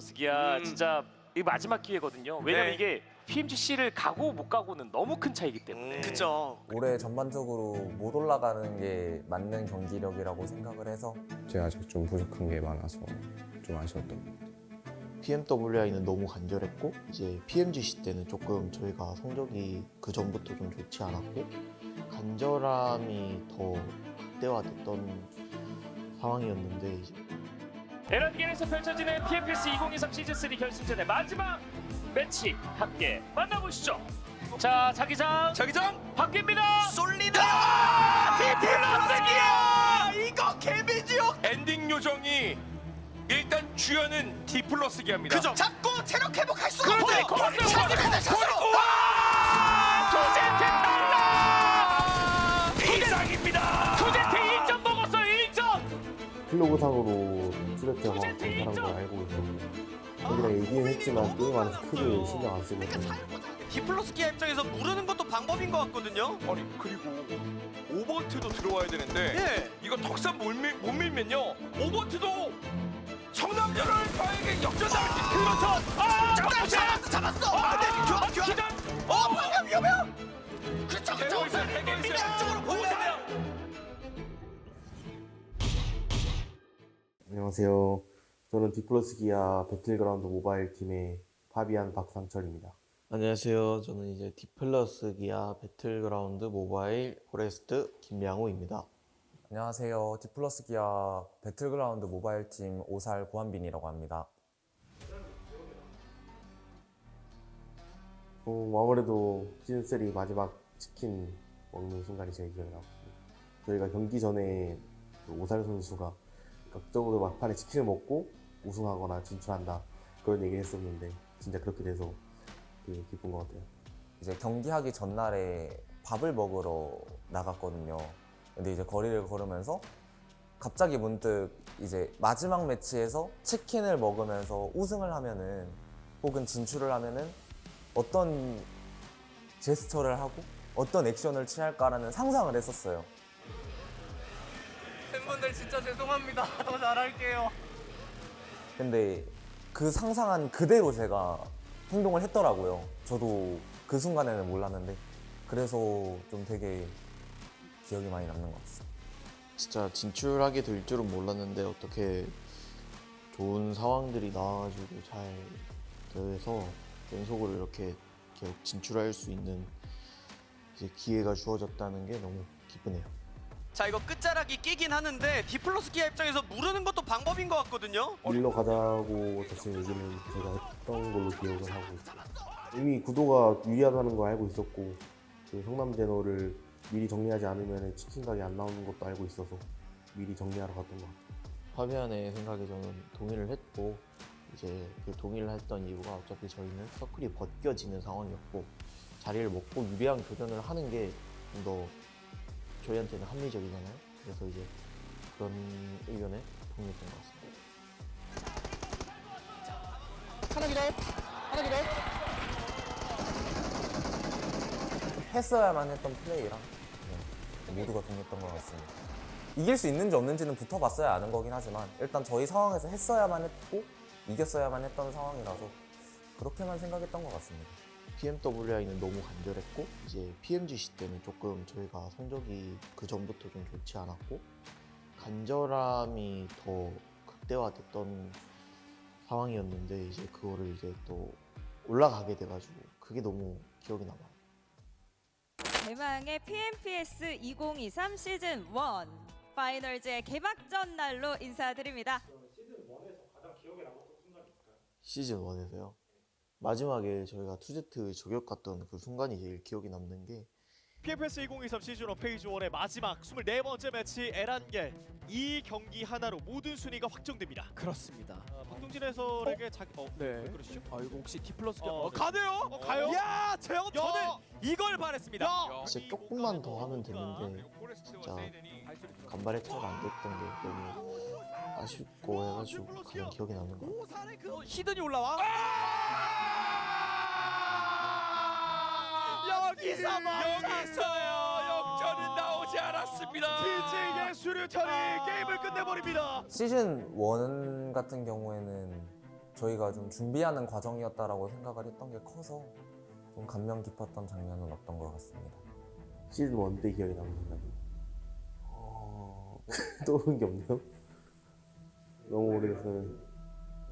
디플러스 기아 진짜 이 마지막 기회거든요. 왜냐면 네. 이게 PMGC를 가고 못 가고는 너무 큰 차이기 때문에. 그쵸. 올해 전반적으로 못 올라가는 게 맞는 경기력이라고 생각을 해서 제가 아직 좀 부족한 게 많아서 좀 아쉬웠던 것 같아요. PMWI는 너무 간절했고 이제 PMGC 때는 조금 저희가 성적이 그 전부터 좀 좋지 않았고 간절함이 더 극대화됐던 상황이었는데 이제 에란겔에서 펼쳐지는 PFS 2023 시즌3 결승전의 마지막 매치 함께 만나보시죠. 자, 자기장 바뀝니다. 쏠리다. 디플러스 기아. 이거 개미지옥. 엔딩 요정이 일단 주연은 디플러스 기아입니다. 그죠. 잡고 체력 회복할 수가 그렇지. 없어요. 거기서 샷을 샷으로. 투제트 달라. 이상입니다. 투제트 1점 먹었어요. 1점. 플로그상으로 뚜레트가 강사란 걸 알고 있었고 거기다 얘기는 했지만 게임 안에서 크게 신경 안 쓰거든요. 디플러스 기아 입장에서 무르는 것도 방법인 것 같거든요. 아니 그리고 오버트도 들어와야 되는데 예. 이거 턱선 못 밀면요 오버트도 성남전을 과에게 역전당할 수 있는 그렇죠. 잡았어. 근데 교환. 방금 위험해요. 그렇죠. 대고 있어요. 대고 있어요. 쪽으로 보세요. 안녕하세요. 저는 디플러스 기아 배틀그라운드 모바일 팀의 파비안 박상철입니다. 안녕하세요. 저는 이제 디플러스 기아 배틀그라운드 모바일 포레스트 김양호입니다. 안녕하세요. 디플러스 기아 배틀그라운드 모바일 팀 오살 고한빈이라고 합니다. 아무래도 시즌3 마지막 치킨 먹는 순간이 제일 기억에 남습니다. 저희가 경기 전에 그 오살 선수가 극적으로 막판에 치킨을 먹고 우승하거나 진출한다 그런 얘기를 했었는데 진짜 그렇게 돼서 되게 기쁜 것 같아요. 이제 경기하기 전날에 밥을 먹으러 나갔거든요. 근데 이제 거리를 걸으면서 갑자기 문득 이제 마지막 매치에서 치킨을 먹으면서 우승을 하면은 혹은 진출을 하면은 어떤 제스처를 하고 어떤 액션을 취할까라는 상상을 했었어요. 팬분들 진짜 죄송합니다. 더 잘할게요. 근데 그 상상한 그대로 제가 행동을 했더라고요. 저도 그 순간에는 몰랐는데 그래서 좀 되게 기억이 많이 남는 것 같습니다. 진짜 진출하게 될 줄은 몰랐는데 어떻게 좋은 상황들이 나와가지고 잘 돼서 연속으로 이렇게 계속 진출할 수 있는 이제 기회가 주어졌다는 게 너무 기쁘네요. 자, 이거 끝자락이 끼긴 하는데 디플러스 기아 입장에서 무르는 것도 방법인 것 같거든요. 밀러 가자고 다시 얘기는 제가 했던 걸로 기억을 하고 있어요. 이미 구도가 유리하다는 걸 알고 있었고 그 성남 제너를 미리 정리하지 않으면 치킨 가게 안 나오는 것도 알고 있어서 미리 정리하러 갔던 것 같아요. 파비안의 생각에 저는 동의를 했고 이제 그 동의를 했던 이유가 어차피 저희는 서클이 벗겨지는 상황이었고 자리를 먹고 유리한 교전을 하는 게 좀 더 저희한테는 합리적이잖아요. 그래서 이제 그런 의견에 동의했던 것 같습니다. 했어야만 했던 플레이랑 모두가 동의했던 것 같습니다. 이길 수 있는지 없는지는 붙어봤어야 아는 거긴 하지만 일단 저희 상황에서 했어야만 했고 이겼어야만 했던 상황이라서 그렇게만 생각했던 것 같습니다. PMWI는 너무 간절했고 이제 PMGC 때는 조금 저희가 성적이 그 전부터 좀 좋지 않았고 간절함이 더 극대화됐던 상황이었는데 이제 그거를 이제 또 올라가게 돼가지고 그게 너무 기억이 남아요. 대망의 PMPS 2023 시즌 1 파이널즈의 개막전 날로 인사드립니다. 시즌 1에서요. 마지막에 저희가 투제트 저격 갔던 그 순간이 제일 기억이 남는 게 PFS 2023 시즌 1 페이지 1의 마지막 24번째 매치 에란겔 이 경기 하나로 모든 순위가 확정됩니다. 그렇습니다. 박동진 해설에게 자기 네. 왜 그러시죠? 아 이거 혹시 디플러스가 가네요. 가요? 야, 재영 저는 이걸 바랬습니다. 진짜 조금만 더 하면 됐는데 진짜 간발의 차이가 안 됐던 게 너무 아쉽고 해가지고 가장 기억에 남는 것 같아요. 오산의 그 히든이 올라와. 여기서 역전은 나오지 않았습니다. TJ의 수류탄이 게임을 끝내버립니다. 시즌 1 같은 경우에는 저희가 좀 준비하는 과정이었다라고 생각을 했던 게 커서 좀 감명 깊었던 장면은 없던 것 같습니다. 시즌 1 때 기억에 남는 순간이 떠오르는 게 없네요. 너무 오래돼서.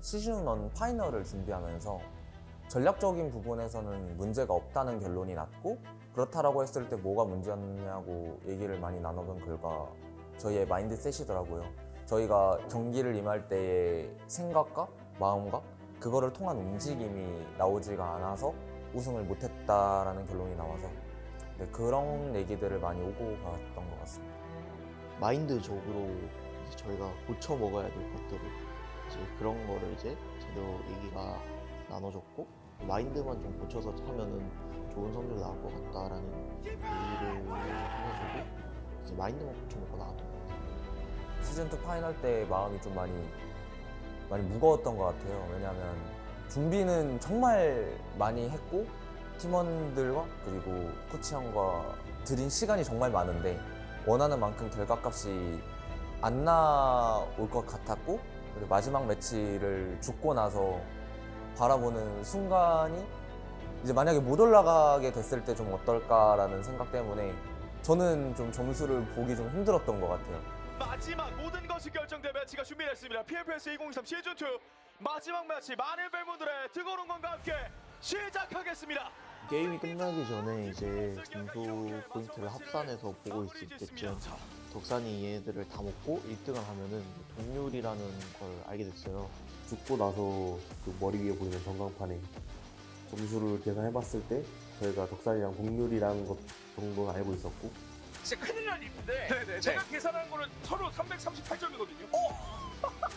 시즌 1 파이널을 준비하면서 전략적인 부분에서는 문제가 없다는 결론이 났고, 그렇다라고 했을 때 뭐가 문제였냐고 얘기를 많이 나눠본 결과 저희의 마인드셋이더라고요. 저희가 경기를 임할 때의 생각과 마음과 그거를 통한 움직임이 나오지가 않아서 우승을 못했다라는 결론이 나와서 그런 얘기들을 많이 오고 갔던 것 같습니다. 마인드적으로 이제 저희가 고쳐 먹어야 될 것들을 이제 그런 거를 이제 제대로 얘기가 나눠졌고, 마인드만 좀 고쳐서 하면은 좋은 성적이 나올 것 같다라는 얘기를 해가지고 이제 마인드만 고쳐 먹고 나왔던 것 같아요. 시즌2 파이널 때 마음이 좀 많이 무거웠던 것 같아요. 왜냐하면 준비는 정말 많이 했고 팀원들과 그리고 코치 형과 들인 시간이 정말 많은데 원하는 만큼 결과값이 안 나올 것 같았고, 그리고 마지막 매치를 죽고 나서 바라보는 순간이 이제 만약에 못 올라가게 됐을 때 좀 어떨까라는 생각 때문에 저는 좀 점수를 보기 좀 힘들었던 것 같아요. 마지막 모든 것이 결정된 매치가 준비됐습니다. PFS 2023 시즌2 마지막 매치, 많은 팬분들의 뜨거운 응원과 함께 시작하겠습니다. 게임이 끝나기 전에 이제 점수 포인트를 합산해서 보고 있을 때쯤 덕산이 얘네들을 다 먹고 1등을 하면은 동률이라는 걸 알게 됐어요. 죽고 나서 그 머리 위에 보이는 전광판에 점수를 계산해봤을 때 저희가 덕산이랑 동률이라는 것 정도는 알고 있었고, 진짜 큰일 날 일인데 제가 계산한 거는 서로 338점이거든요.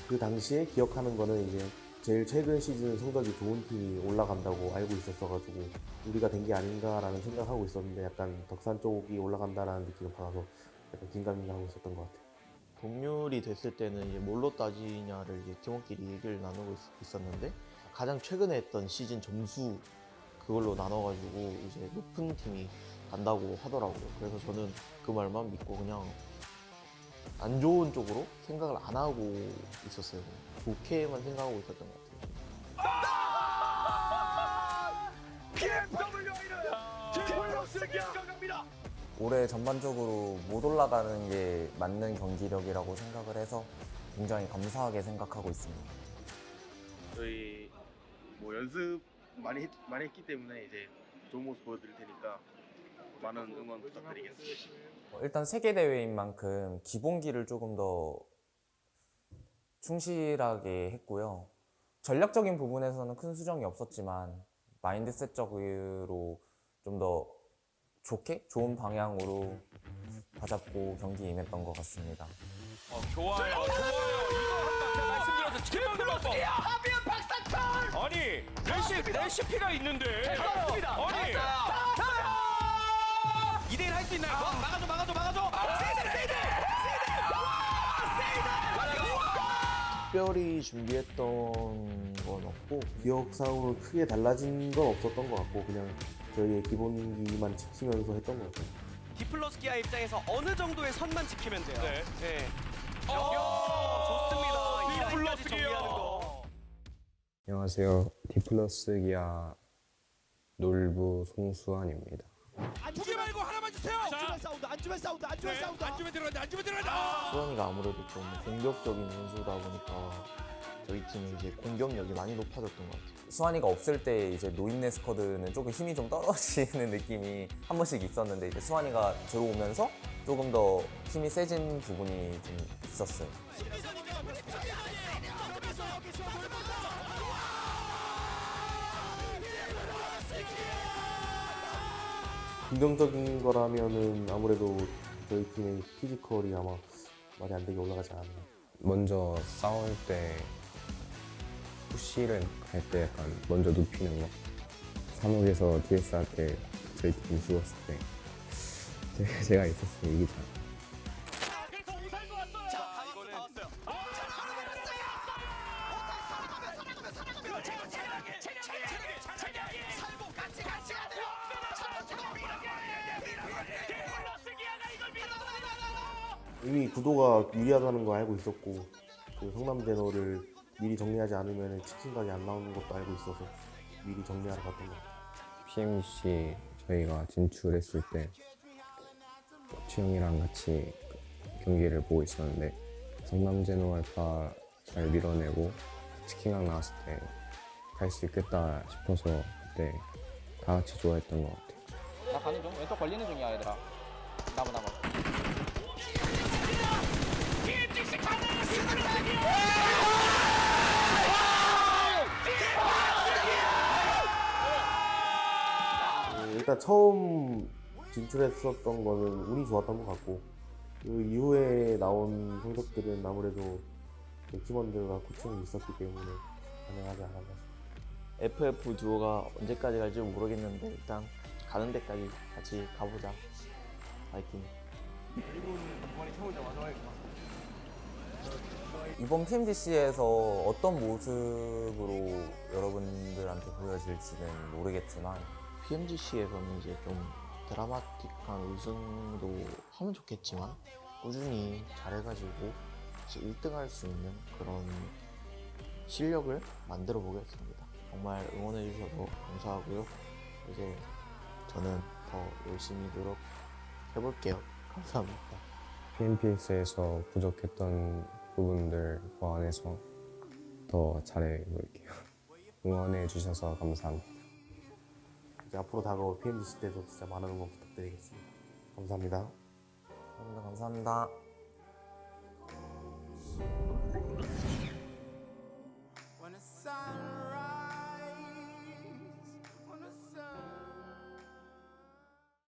그 당시에 기억하는 거는 이제 제일 최근 시즌 성적이 좋은 팀이 올라간다고 알고 있었어가지고 우리가 된 게 아닌가라는 생각하고 있었는데, 약간 덕산 쪽이 올라간다라는 느낌을 받아서 약간 긴가민가하고 있었던 것 같아요. 동률이 됐을 때는 이제 뭘로 따지냐를 이제 팀원끼리 얘기를 나누고 있었는데, 가장 최근에 했던 시즌 점수 그걸로 나눠가지고 이제 높은 팀이 간다고 하더라고요. 그래서 저는 그 말만 믿고 그냥 안 좋은 쪽으로 생각을 안 하고 있었어요. 좋게만 생각하고 있었던 것 같아요. BMWI는 디플러스 기아가 갑니다. 올해 전반적으로 못 올라가는 게 맞는 경기력이라고 생각을 해서 굉장히 감사하게 생각하고 있습니다. 저희 뭐 연습 많이 했기 때문에 이제 좋은 모습 보여드릴 테니까 많은 응원 부탁드리겠습니다. 일단 세계대회인 만큼 기본기를 조금 더 충실하게 했고요. 전략적인 부분에서는 큰 수정이 없었지만 마인드셋적으로 좀 더 좋은 방향으로 다잡고 경기에 임했던 것 같습니다. 좋아요. 이거 한번 말씀드려서 디플러스 기아 하비언 박사철. 아니 레시피가 있는데. 아니 2대1 할 수 있나요? 막아줘. 특별히 준비했던 건 없고, 기억상으로 크게 달라진 건 없었던 것 같고 그냥 저희의 기본기만 지키면서 했던 것 같아요. 디플러스 기아 입장에서 어느 정도의 선만 지키면 돼요. 네. 좋습니다. 이 디플러스 라인까지 정리하는 기아. 거. 안녕하세요. 디플러스 기아 놀부 송수환입니다. 두개 말고 하나만 주세요. 안주면 사운드. 안주면 들어간다. 수원이가 아무래도 좀 공격적인 선수다 보니까 저희 팀이 이제 공격력이 많이 높아졌던 것 같아요. 수환이가 없을 때 이제 노인네 스쿼드는 조금 힘이 좀 떨어지는 느낌이 한 번씩 있었는데, 이제 수환이가 들어오면서 조금 더 힘이 세진 부분이 좀 있었어요. 긍정적인 거라면은 아무래도 저희 팀의 피지컬이 아마 말이 안 되게 올라가지 않았나. 먼저 싸울 때 푸시를 할 때 약간 먼저 눕히는 거. 산옥에서 DS 할 때 저희 팀이 죽었을 때 제가 있었으면 이기지 않았나. 이미 구도가 유리하다는 거 알고 있었고 그 성남 제너를 미리 정리하지 않으면 치킨 가게 안 나오는 것도 알고 있어서 미리 정리하러 갔던 것 같아요. PMC 저희가 진출했을 때 치영이랑 같이 경기를 보고 있었는데 성남 제노알파 잘 밀어내고 치킨강 나왔을 때 갈 수 있겠다 싶어서 그때 다 같이 좋아했던 것 같아요. 나 가는 중. 왼쪽 걸리는 중이야 얘들아. 나무. 일단 처음 진출했었던 거는 운이 좋았던 것 같고 그 이후에 나온 성적들은 아무래도 팀원들과 코칭이 있었기 때문에 가능하지 않았나 싶습니다. FF 듀오가 언제까지 갈지 모르겠는데 일단 가는 데까지 같이 가보자. 파이팅. 이번 PMGC에서 어떤 모습으로 여러분들한테 보여질지는 모르겠지만 PMGC에서는 이제 좀 드라마틱한 우승도 하면 좋겠지만 꾸준히 잘해가지고 이제 1등 할 수 있는 그런 실력을 만들어 보겠습니다. 정말 응원해 주셔서 감사하고요. 이제 저는 더 열심히 노력해볼게요. 감사합니다. PMPS에서 부족했던 부분들 보완해서 더 잘해볼게요. 응원해 주셔서 감사합니다. 이제 앞으로 다가올 PMGC 때도 진짜 많은 응원 부탁드리겠습니다. 감사합니다. 감사합니다. When the sun